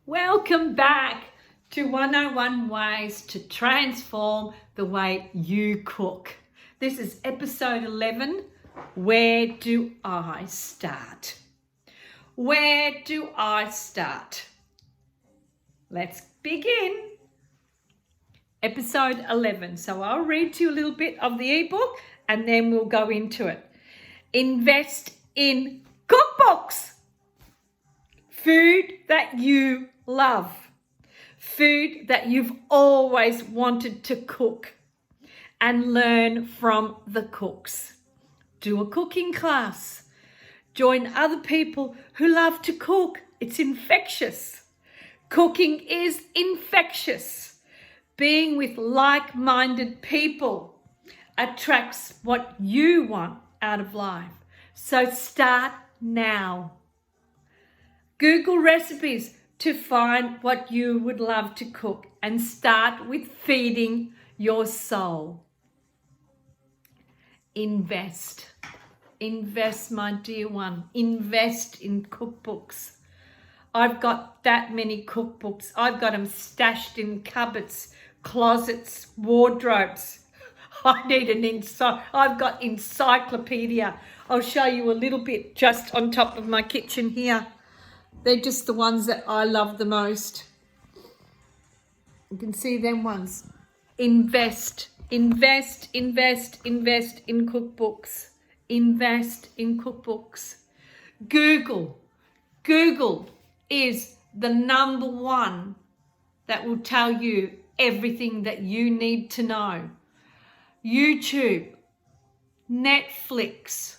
Welcome back to 101 Ways to Transform the Way You Cook. This is episode 11. Where do I start? Where do I start? Let's begin. Episode 11. So I'll read to you a little bit of the ebook and then we'll go into it. Invest in cookbooks. Food that you love. Food that you've always wanted to cook and learn from the cooks. Do a cooking class. Join other people who love to cook. It's infectious. Cooking is infectious. Being with like-minded people attracts what you want out of life. So start now. Google recipes to find what you would love to cook and start with feeding your soul. Invest. Invest, my dear one. Invest in cookbooks. I've got that many cookbooks. I've got them stashed in cupboards, closets, wardrobes. I need I've got encyclopedia. I'll show you a little bit just on top of my kitchen here. They're just the ones that I love the most. You can see them ones. Invest, invest, invest, invest in cookbooks. Invest in cookbooks. Google is the number one that will tell you everything that you need to know. YouTube, Netflix.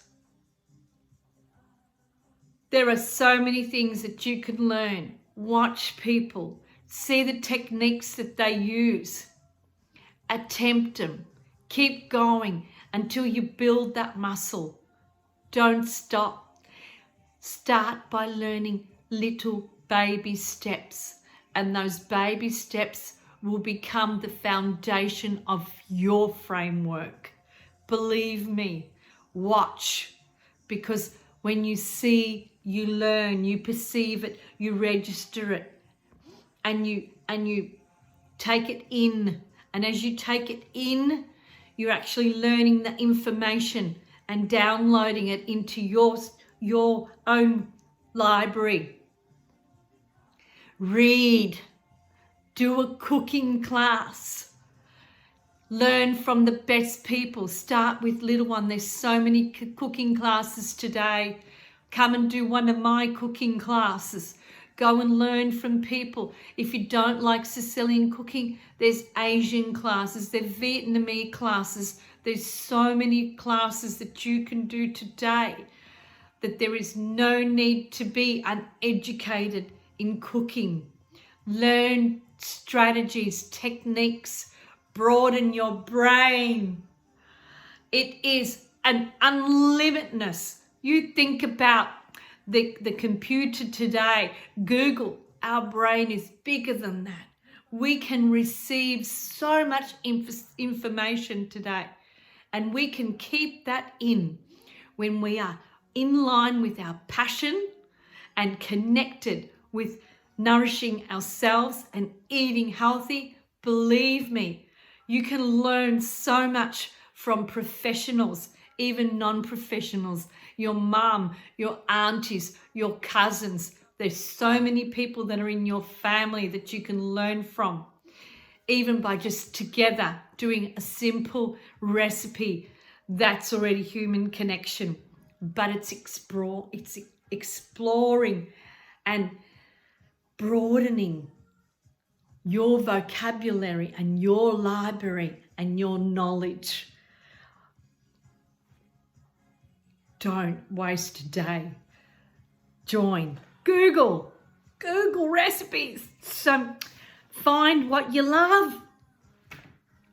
There are so many things that you can learn. Watch people. See the techniques that they use. Attempt them. Keep going until you build that muscle. Don't stop. Start by learning little baby steps. And those baby steps will become the foundation of your framework. Believe me. Watch. Because when you see, you learn, you perceive it, you register it, and you take it in. And as you take it in, you're actually learning the information and downloading it into your own library. Read. Do a cooking class. Learn from the best people. Start with little one. There's so many cooking classes today. Come and do one of my cooking classes. Go and learn from people. If you don't like Sicilian cooking, there's Asian classes, there's Vietnamese classes. There's so many classes that you can do today that there is no need to be uneducated in cooking. Learn strategies, techniques, broaden your brain. It is an unlimitedness. You think about the computer today, Google, our brain is bigger than that. We can receive so much information today, and we can keep that in when we are in line with our passion and connected with nourishing ourselves and eating healthy. Believe me, you can learn so much from professionals, even non-professionals, your mum, your aunties, your cousins. There's so many people that are in your family that you can learn from, even by just together doing a simple recipe. That's already human connection, but it's exploring and broadening your vocabulary and your library and your knowledge. Don't waste a day. Join. Google recipes. So find what you love.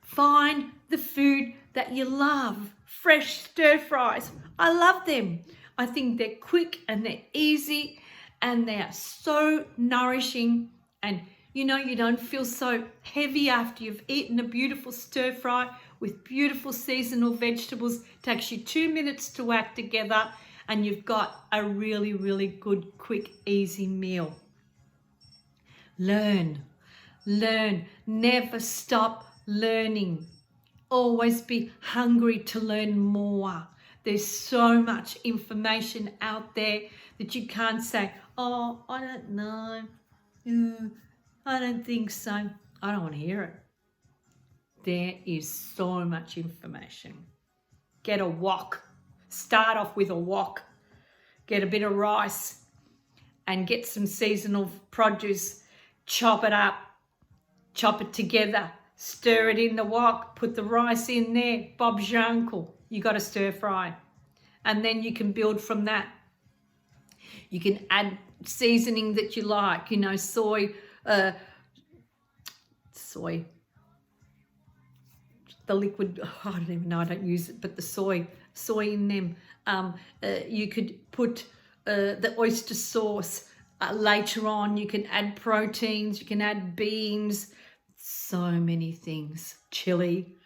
Find the food that you love. Fresh stir fries. I love them. I think they're quick and they're easy and they are so nourishing, and you don't feel so heavy after you've eaten a beautiful stir fry with beautiful seasonal vegetables. It takes you 2 minutes to whack together and you've got a really, really good, quick, easy meal. Learn, learn, never stop learning. Always be hungry to learn more. There's so much information out there that you can't say, oh, I don't know. I don't think so. I don't want to hear it. There is so much information. Get a wok. Start off with a wok. Get a bit of rice and get some seasonal produce. Chop it up. Chop it together. Stir it in the wok. Put the rice in there. Bob's your uncle. You got to stir fry. And then you can build from that. You can add seasoning that you like. You know, soy, the liquid, I don't even know, I don't use it, but the soy in them. You could put the oyster sauce later on. You can add proteins, you can add beans, so many things. Chili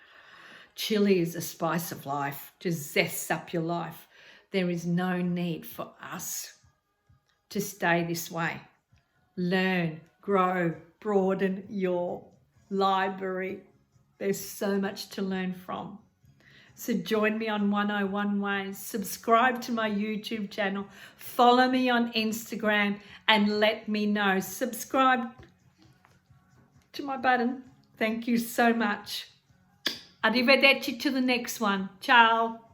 is a spice of life, just zests up your life. There is no need for us to stay this way. Learn, grow, broaden your library. There's so much to learn from. So join me on 101 Ways. Subscribe to my YouTube channel. Follow me on Instagram and let me know. Subscribe to my button. Thank you so much. Arrivederci to the next one. Ciao.